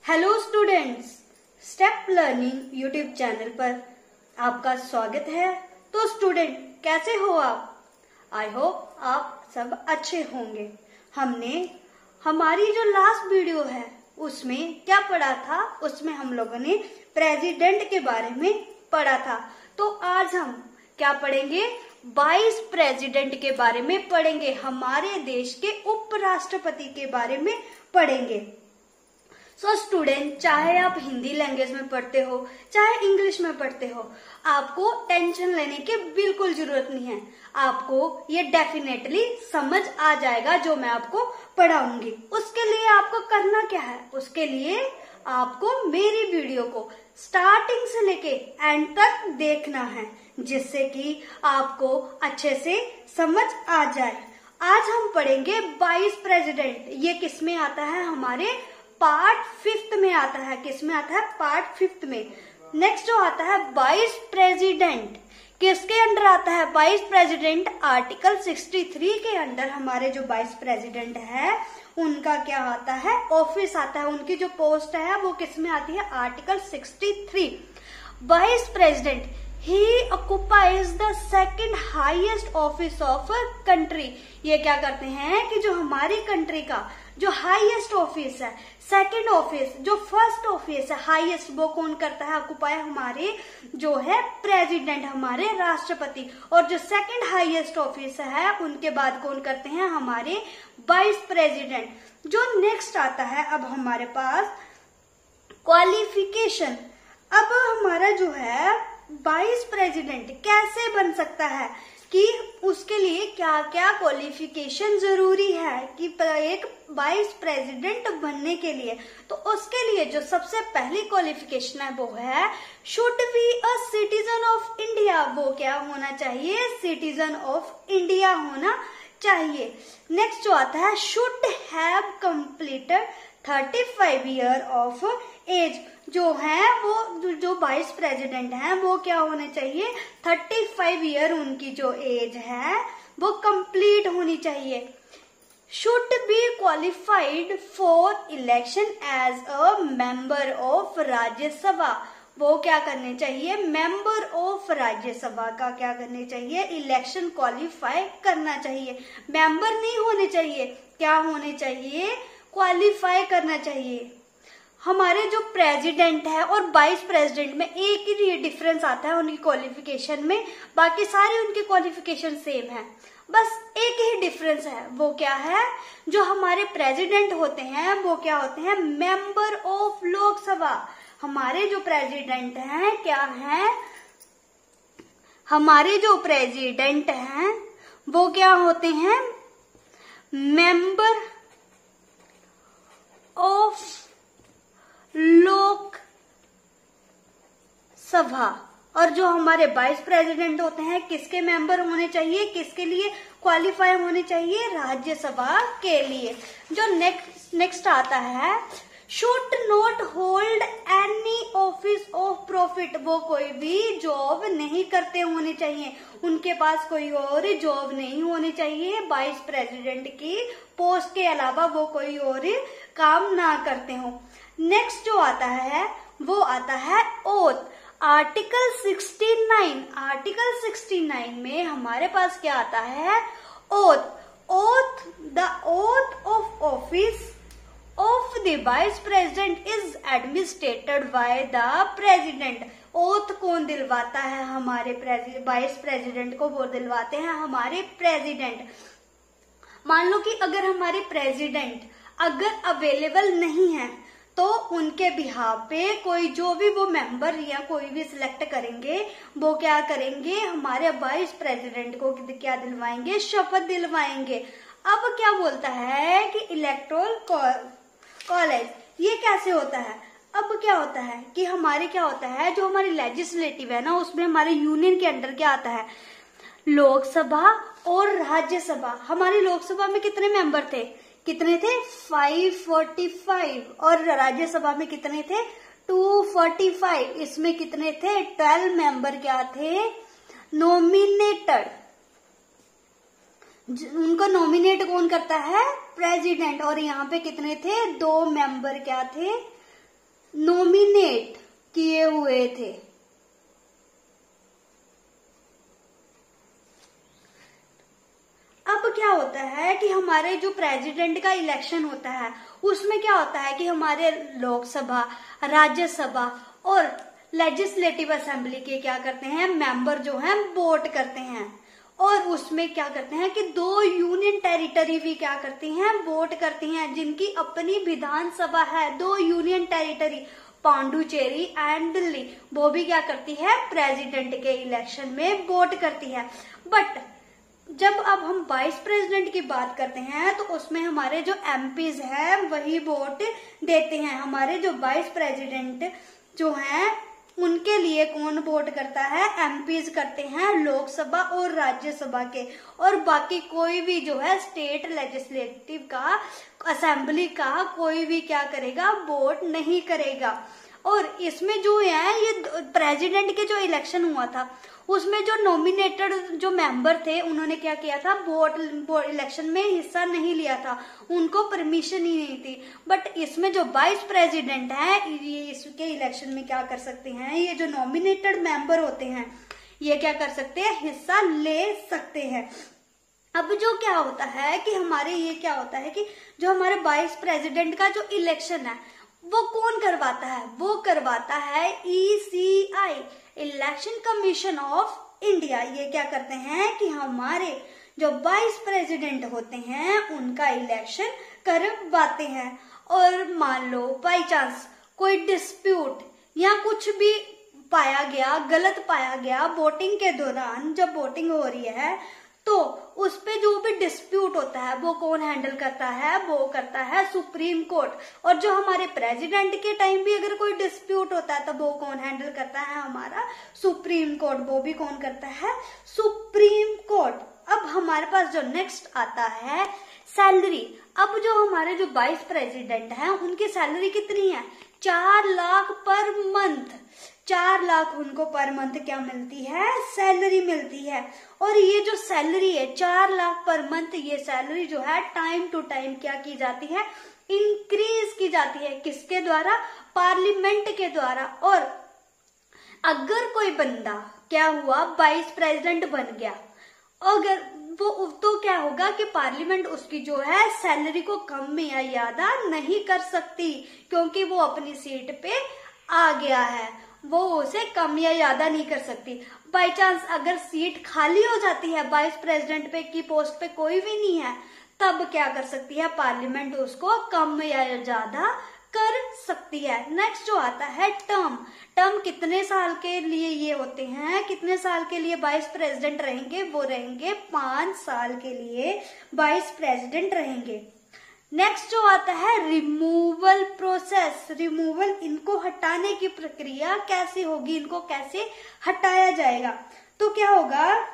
Hello students, step learning YouTube channel पर आपका स्वागत है। तो स्टूडेंट, कैसे हो आप? आई होप आप सब अच्छे होंगे। हमने हमारी जो लास्ट वीडियो है उसमें क्या पढ़ा था? उसमें हम लोगों ने प्रेसिडेंट के बारे में पढ़ा था। तो आज हम क्या पढ़ेंगे? वाइस प्रेसिडेंट के बारे में पढ़ेंगे। हमारे देश के उपराष्ट्रपति के बारे में पढ़ेंगे। सो स्टूडेंट, चाहे आप हिंदी लैंग्वेज में पढ़ते हो चाहे इंग्लिश में पढ़ते हो, आपको टेंशन लेने की बिल्कुल जरूरत नहीं है। आपको ये डेफिनेटली समझ आ जाएगा जो मैं आपको पढ़ाऊंगी। उसके लिए आपको करना क्या है? उसके लिए आपको मेरी वीडियो को स्टार्टिंग से लेके एंड तक देखना है, जिससे कि आपको अच्छे से समझ आ जाए। आज हम पढ़ेंगे वाइस प्रेसिडेंट। ये किस में आता है? हमारे पार्ट 5 में आता है। किस में आता है? पार्ट 5 में। नेक्स्ट जो आता है वाइस प्रेसिडेंट, किसके अंडर आता है? वाइस प्रेसिडेंट आर्टिकल 63 के अंडर हमारे जो वाइस प्रेसिडेंट है उनका क्या आता है? ऑफिस आता है। उनकी जो पोस्ट है वो किस में आती है? Article 63। Vice president he occupies the second highest office of country. ये क्या करते हैं कि जो हमारी कंट्री का जो हाईएस्ट ऑफिस है, सेकंड ऑफिस, जो फर्स्ट ऑफिस है हाईएस्ट, वो कौन करता है? ऑक्युपाई हमारे जो है प्रेसिडेंट, हमारे राष्ट्रपति। और जो सेकंड हाईएस्ट ऑफिस है उनके बाद कौन करते हैं? हमारे वाइस प्रेसिडेंट। जो नेक्स्ट आता है अब हमारे पास क्वालिफिकेशन। अब हमारा जो है वाइस प्रेसिडेंट कैसे बन सकता है, कि उसके लिए क्या क्या क्वालिफिकेशन जरूरी है कि एक वाइस प्रेसिडेंट बनने के लिए। तो उसके लिए जो सबसे पहली क्वालिफिकेशन है वो है should be a citizen of India. वो क्या होना चाहिए? सिटीजन ऑफ इंडिया होना चाहिए। नेक्स्ट जो आता है should have completed 35 year of age. जो है वो जो वाइस प्रेसिडेंट है वो क्या होने चाहिए? 35 ईयर उनकी जो एज है वो कंप्लीट होनी चाहिए। Should be qualified for election as a member of Rajya Sabha. वो क्या करने चाहिए? मेंबर ऑफ राज्यसभा का क्या करने चाहिए? इलेक्शन क्वालिफाई करना चाहिए। मेंबर नहीं होने चाहिए, क्या होने चाहिए? क्वालिफाई करना चाहिए। हमारे जो प्रेसिडेंट है और वाइस प्रेसिडेंट में एक ही डिफरेंस आता है उनकी क्वालिफिकेशन में, बाकी सारी उनकी क्वालिफिकेशन सेम है। बस एक ही डिफरेंस है। वो क्या है? जो हमारे प्रेसिडेंट होते हैं वो क्या होते हैं? Member of Lok Sabha. हमारे जो प्रेसिडेंट हैं क्या हैं? हमारे जो प्रेसिडेंट हैं वो क्या होते हैं? मेंबर ऑफ लोक सभा। और जो हमारे वाइस प्रेसिडेंट होते हैं किसके मेंबर होने चाहिए? किसके लिए क्वालिफाई होने चाहिए? राज्यसभा के लिए। जो नेक्स्ट आता है should not hold any office of profit. वो कोई भी जॉब नहीं करते होने चाहिए, उनके पास कोई और जॉब नहीं होनी चाहिए। वाइस प्रेसिडेंट की पोस्ट के अलावा वो कोई और काम ना करते हो। नेक्स्ट जो आता है वो आता है ओथ। आर्टिकल 69। आर्टिकल 69 में हमारे पास क्या आता है? Oath. Oath, the oath of office of the vice president is administrated by the president. Oath कौन दिलवाता है? हमारे वाइस प्रेसिडेंट को वो दिलवाते हैं हमारे प्रेसिडेंट। मान लो कि अगर हमारे प्रेसिडेंट अगर अवेलेबल नहीं है तो उनके बिहाफ पे कोई जो भी वो मेंबर या कोई भी सिलेक्ट करेंगे वो क्या करेंगे? हमारे वाइस प्रेसिडेंट को क्या दिलवाएंगे? शपथ दिलवाएंगे। अब क्या बोलता है कि इलेक्टोरल कॉलेज, ये कैसे होता है? अब क्या होता है कि हमारे क्या होता है, जो हमारी लेजिस्लेटिव है ना उसमें हमारे यूनियन के अंडर क्या आता है? लोकसभा और राज्यसभा। हमारी लोकसभा में कितने मेंबर थे? कितने थे? 545। और राज्यसभा में कितने थे? 245। इसमें कितने थे? 12 मेंबर क्या थे? नॉमिनेटेड। उनको नॉमिनेट कौन करता है? प्रेसिडेंट। और यहाँ पे कितने थे? 2 मेंबर क्या थे? नॉमिनेट किए हुए थे। अब क्या होता है कि हमारे जो प्रेसिडेंट का इलेक्शन होता है उसमें क्या होता है कि हमारे लोकसभा, राज्यसभा और लेजिस्लेटिव असेंबली के क्या करते हैं मेंबर जो हैं वोट करते हैं, और उसमें क्या करते हैं कि 2 यूनियन टेरिटरी भी क्या करती हैं वोट करती हैं, जिनकी अपनी विधानसभा है। 2 union territory Puducherry and Delhi, वो भी क्या करती है प्रेसिडेंट के इलेक्शन में वोट करती है। बट जब अब हम वाइस प्रेसिडेंट की बात करते हैं तो उसमें हमारे जो एमपीज हैं वही वोट देते हैं। हमारे जो वाइस प्रेसिडेंट जो हैं उनके लिए कौन वोट करता है, एमपीज करते हैं लोकसभा और राज्यसभा के, और बाकी कोई भी जो है स्टेट लेजिस्लेटिव का, असेंबली का कोई भी क्या करेगा वोट नहीं करेगा। और इसमें जो है ये प्रेसिडेंट के जो इलेक्शन हुआ था उसमें जो नॉमिनेटेड जो मेंबर थे उन्होंने क्या किया था, वोट इलेक्शन में हिस्सा नहीं लिया था, उनको परमिशन ही नहीं थी। बट इसमें जो वाइस प्रेसिडेंट है ये इसके इलेक्शन में क्या कर सकते हैं, ये जो नॉमिनेटेड मेंबर होते हैं ये क्या कर सकते हैं, हिस्सा ले सकते हैं। अब जो क्या होता है कि हमारे ये क्या होता है कि जो हमारे वाइस प्रेसिडेंट का जो इलेक्शन है वो कौन करवाता है, वो करवाता है ECI, election commission of India. ये क्या करते हैं कि हमारे जो वाइस प्रेसिडेंट होते हैं उनका इलेक्शन करवाते हैं। और मान लो बाई चांस कोई डिस्प्यूट या कुछ भी पाया गया, गलत पाया गया वोटिंग के दौरान, जब वोटिंग हो रही है तो उस पे जो भी डिस्प्यूट होता है वो कौन हैंडल करता है, वो करता है सुप्रीम कोर्ट। और जो हमारे प्रेसिडेंट के टाइम भी अगर कोई डिस्प्यूट होता है तो वो कौन हैंडल करता है, हमारा सुप्रीम कोर्ट, वो भी कौन करता है, सुप्रीम कोर्ट। अब हमारे पास जो नेक्स्ट आता है सैलरी। अब जो हमारे जो वाइस प्रेसिडेंट हैं उनकी सैलरी कितनी है, 4 लाख पर मंथ। 4 लाख उनको पर मंथ क्या मिलती है, सैलरी मिलती है। और ये जो सैलरी है 4 लाख पर मंथ, ये सैलरी जो है टाइम टू टाइम क्या की जाती है, इंक्रीज की जाती है। किसके द्वारा, पार्लियामेंट के द्वारा। और अगर कोई बंदा क्या हुआ वाइस प्रेसिडेंट बन गया, अगर वो तो क्या होगा कि पार्लियामेंट उसकी जो है सैलरी को कम या ज्यादा नहीं कर सकती, क्योंकि वो अपनी सीट पे आ गया है, वो उसे कम या ज्यादा नहीं कर सकती। बाई चांस अगर सीट खाली हो जाती है, वाइस प्रेसिडेंट पे की पोस्ट पे कोई भी नहीं है, तब क्या कर सकती है पार्लियामेंट उसको कम या ज्यादा कर सकती है। नेक्स्ट जो आता है टर्म। टर्म कितने साल के लिए ये होते हैं, कितने साल के लिए वाइस प्रेसिडेंट रहेंगे, वो रहेंगे 5 साल के लिए वाइस प्रेसिडेंट रहेंगे। नेक्स्ट जो आता है रिमूवल प्रोसेस। रिमूवल, इनको हटाने की प्रक्रिया कैसे होगी, इनको कैसे हटाया जाएगा। तो क्या होगा,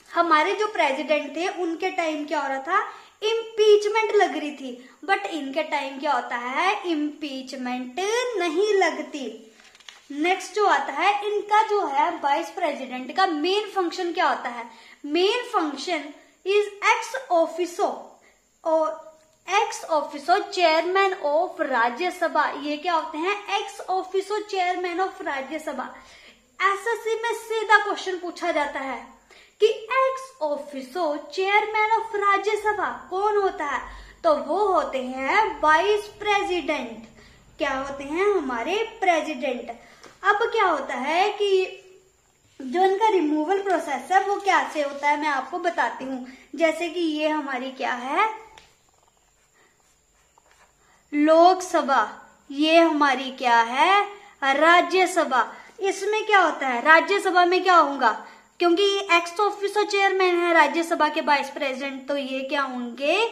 हमारे जो प्रेसिडेंट थे उनके टाइम क्या हो रहा था, इम्पीचमेंट लग रही थी। बट इनके टाइम क्या होता है, इम्पीचमेंट नहीं लगती। नेक्स्ट जो आता है, इनका जो है वाइस प्रेसिडेंट का मेन फंक्शन क्या होता है, main function is ex officio और ex officio chairman of Rajya Sabha. ये क्या होते हैं, ex officio chairman of Rajya Sabha. SSC में सीधा क्वेश्चन पूछा जाता है कि ex officio chairman of Rajya Sabha कौन होता है, तो वो होते हैं वाइस प्रेसिडेंट। क्या होते हैं, हमारे प्रेसिडेंट। अब क्या होता है कि जो इनका रिमूवल प्रोसेस है वो कैसे होता है, मैं आपको बताती हूँ। जैसे कि ये हमारी क्या है, लोकसभा, ये हमारी क्या है, राज्यसभा। इसमें क्या होता है, राज्यसभा में क्या होगा, क्योंकि ये एक्स ऑफिसो चेयरमैन है राज्यसभा के वाइस प्रेसिडेंट, तो ये क्या होंगे,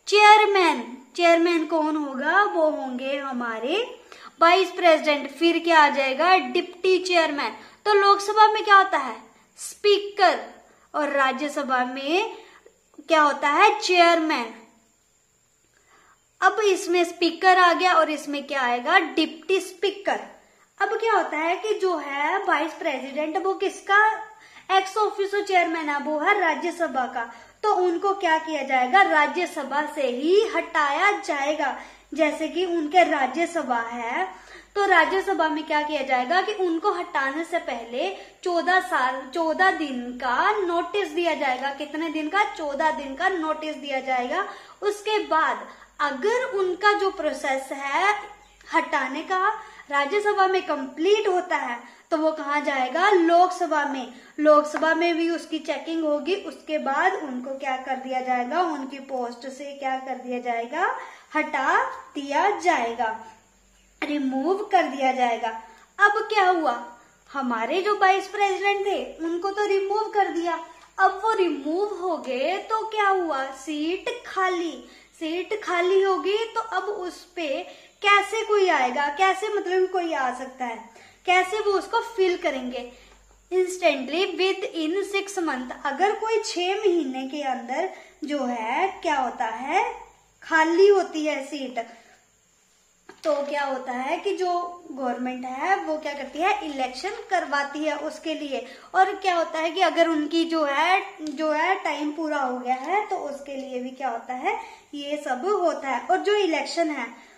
चेयरमैन। चेयरमैन कौन होगा, वो होंगे हमारे वाइस प्रेसिडेंट। फिर क्या आ जाएगा, डिप्टी चेयरमैन। तो लोकसभा में क्या होता है, स्पीकर, और राज्यसभा में क्या होता है, चेयरमैन। अब इसमें स्पीकर आ गया और इसमें क्या आएगा, डिप्टी स्पीकर। अब क्या होता है कि जो है वाइस प्रेसिडेंट वो किसका, एक्स ऑफिसो चेयरमैन है, वो है राज्यसभा का। तो उनको क्या किया जाएगा, राज्यसभा से ही हटाया जाएगा। जैसे कि उनके राज्यसभा है तो राज्यसभा में क्या किया जाएगा कि उनको हटाने से पहले 14 दिन का नोटिस दिया जाएगा। कितने दिन का? 14 दिन का नोटिस दिया जाएगा। उसके बाद अगर उनका जो प्रोसेस है हटाने का राज्यसभा में कंप्लीट होता है तो वो कहाँ जाएगा? लोकसभा में। लोकसभा में भी उसकी चेकिंग होगी। उसके बाद उनको क्या कर दिया जाएगा? उनकी पोस्ट से क्या कर दिया जाएगा? हटा दिया जाएगा, रिमूव कर दिया जाएगा। अब क्या हुआ? हमारे जो वाइस प्रेसिडेंट थे उनको तो रिमूव कर दिया। अब वो रिमूव हो गए तो क्या हुआ? सीट खाली होगी। तो अब उस पे कैसे कोई आएगा? कैसे मतलब कोई आ सकता है? कैसे वो उसको फिल करेंगे? Instantly with in 6 month. अगर कोई 6 महीने के अंदर जो है क्या होता है? खाली होती है सीट, तो क्या होता है कि जो गवर्नमेंट है वो क्या करती है? इलेक्शन करवाती है उसके लिए। और क्या होता है कि अगर उनकी जो है टाइम पूरा हो गया है तो उसके लिए भी क्या होता है? ये सब होता है। और जो इलेक्शन है,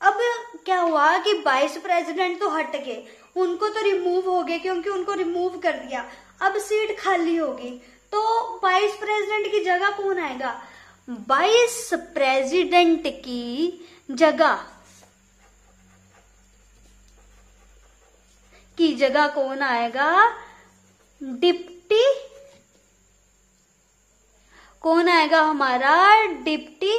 अब क्या हुआ कि वाइस प्रेसिडेंट तो हट गए, उनको तो रिमूव हो गए क्योंकि उनको रिमूव कर दिया। अब सीट खाली होगी तो वाइस प्रेसिडेंट की जगह कौन आएगा? वाइस प्रेसिडेंट की जगह कौन आएगा? डिप्टी। कौन आएगा? हमारा डिप्टी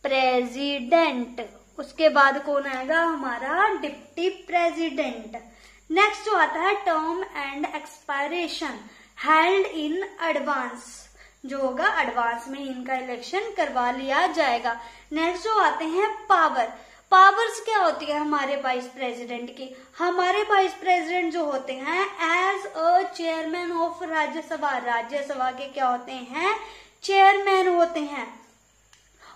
प्रेसिडेंट। उसके बाद कौन आएगा? हमारा डिप्टी प्रेसिडेंट। नेक्स्ट जो आता है term and expiration held in advance, जो होगा एडवांस में इनका इलेक्शन करवा लिया जाएगा। नेक्स्ट जो आते हैं पावर्स क्या होती है हमारे वाइस प्रेसिडेंट की? हमारे वाइस प्रेसिडेंट जो होते हैं as a chairman of Rajya Sabha के क्या होते हैं? चेयरमैन होते हैं।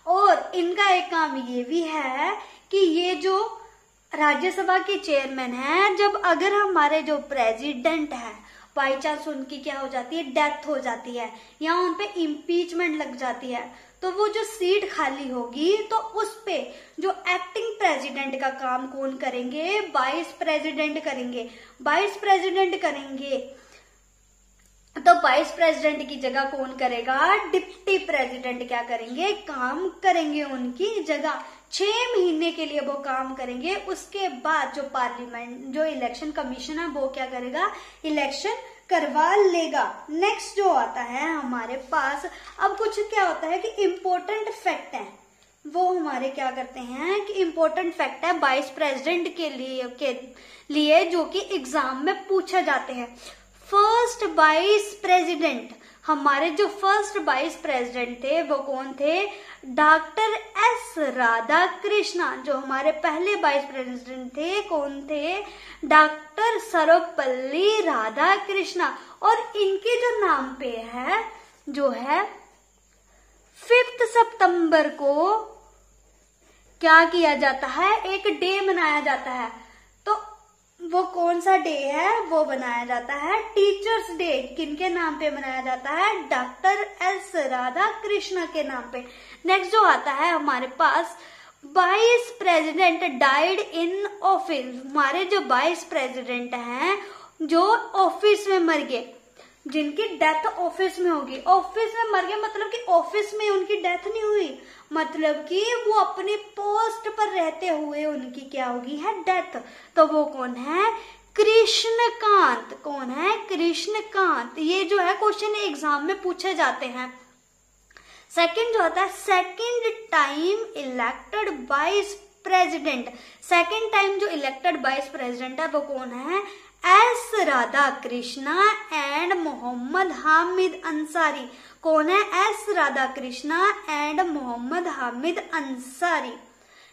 और इनका एक काम ये भी है कि ये जो राज्यसभा के चेयरमैन हैं, जब अगर हमारे जो प्रेसिडेंट है बाई चांस उनकी क्या हो जाती है? डेथ हो जाती है या उन पे इम्पीचमेंट लग जाती है, तो वो जो सीट खाली होगी तो उस पे जो एक्टिंग प्रेसिडेंट का काम कौन करेंगे? वाइस प्रेसिडेंट करेंगे। तो वाइस प्रेसिडेंट की जगह कौन करेगा? डिप्टी प्रेसिडेंट क्या करेंगे? काम करेंगे उनकी जगह। 6 महीने के लिए वो काम करेंगे। उसके बाद जो पार्लियामेंट, जो इलेक्शन कमीशन है वो क्या करेगा? इलेक्शन करवा लेगा। नेक्स्ट जो आता है हमारे पास, अब कुछ क्या होता है कि इम्पोर्टेंट फैक्ट है, वो हमारे क्या करते हैं कि इम्पोर्टेंट फैक्ट है वाइस प्रेसिडेंट के लिए जो कि एग्जाम में पूछा जाते हैं। फर्स्ट वाइस प्रेसिडेंट, हमारे जो फर्स्ट वाइस प्रेसिडेंट थे वो कौन थे? Doctor S Radha Krishna. जो हमारे पहले वाइस प्रेसिडेंट थे कौन थे? डॉक्टर सर्वपल्ली राधा कृष्णा। और इनके जो नाम पे है जो है 5 सितंबर को क्या किया जाता है? एक डे मनाया जाता है। तो वो कौन सा डे है? वो बनाया जाता है टीचर्स डे। किनके नाम पे मनाया जाता है? डॉक्टर एस राधा कृष्णा के नाम पे। नेक्स्ट जो आता है हमारे पास, vice president died in office. हमारे जो वाइस प्रेसिडेंट हैं जो ऑफिस में मर गए, जिनकी डेथ ऑफिस में होगी। ऑफिस में मर गए मतलब कि ऑफिस में उनकी डेथ नहीं हुई, मतलब कि वो अपनी पोस्ट पर रहते हुए उनकी क्या होगी है? डेथ। तो वो कौन है? कृष्णकांत। कौन है? कृष्णकांत। ये जो है क्वेश्चन एग्जाम में पूछे जाते हैं। सेकंड जो होता है second time elected vice president. Second time जो इलेक्टेड वाइस प्रेसिडेंट है वो कौन है? S Radha Krishna and Mohammad Hamid Ansari. कौन है? S Radha Krishna and Mohammad Hamid Ansari.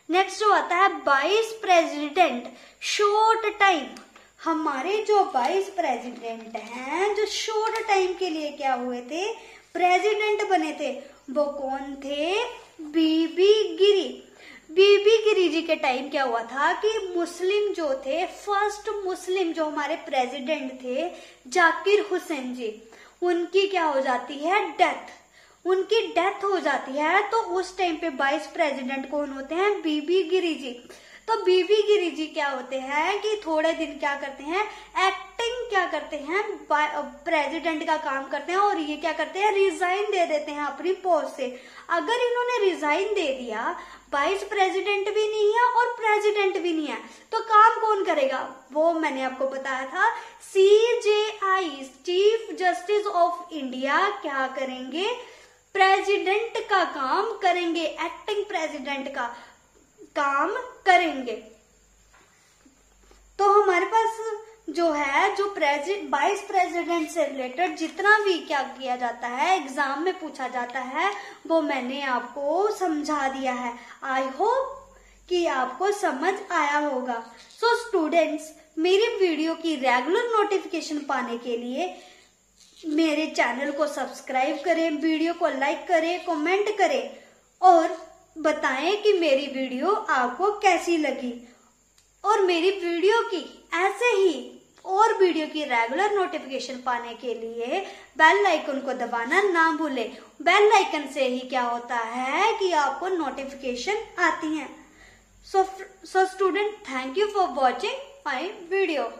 Next जो आता है वाइस प्रेसिडेंट शॉर्ट टाइम। हमारे जो वाइस प्रेसिडेंट हैं जो शॉर्ट टाइम के लिए क्या हुए थे? प्रेसिडेंट बने थे। वो कौन थे? बीबी गिरी। बीबी गिरी जी के टाइम क्या हुआ था कि मुस्लिम जो थे, फर्स्ट मुस्लिम जो हमारे प्रेसिडेंट थे जाकिर हुसैन जी, उनकी क्या हो जाती है? डेथ। उनकी डेथ हो जाती है तो उस टाइम पे वाइस प्रेसिडेंट कौन होते हैं? बीबी गिरी जी। तो बीबी गिरी जी क्या होते हैं कि थोड़े दिन क्या करते हैं, एक्टिंग क्या करते हैं, प्रेसिडेंट का काम करते हैं, और ये क्या करते हैं, रिजाइन दे देते हैं अपनी पोस्ट से। अगर इन्होंने रिजाइन दे दिया, वाइस प्रेसिडेंट भी नहीं है और प्रेसिडेंट भी नहीं है, तो काम कौन करेगा? वो मैंने आपको बताया था, CJI chief justice of India क्या करेंगे? प्रेसिडेंट का काम करेंगे, एक्टिंग प्रेसिडेंट का काम करेंगे। तो हमारे पास जो है, जो वाइस प्रेसिडेंट से रिलेटेड जितना भी क्या किया जाता है, एग्जाम में पूछा जाता है, वो मैंने आपको समझा दिया है। आई होप कि आपको समझ आया होगा। सो स्टूडेंट्स, मेरी वीडियो की रेगुलर नोटिफिकेशन पाने के लिए मेरे चैनल को सब्सक्राइब करें, वीडियो को लाइक करें, कमेंट करें और बताएं कि मेरी वीडियो आपको कैसी लगी। और मेरी वीडियो की ऐसे ही और वीडियो की रेगुलर नोटिफिकेशन पाने के लिए बेल आइकन को दबाना ना भूलें। बेल आइकन से ही क्या होता है कि आपको नोटिफिकेशन आती है। So student, thank you for watching my video.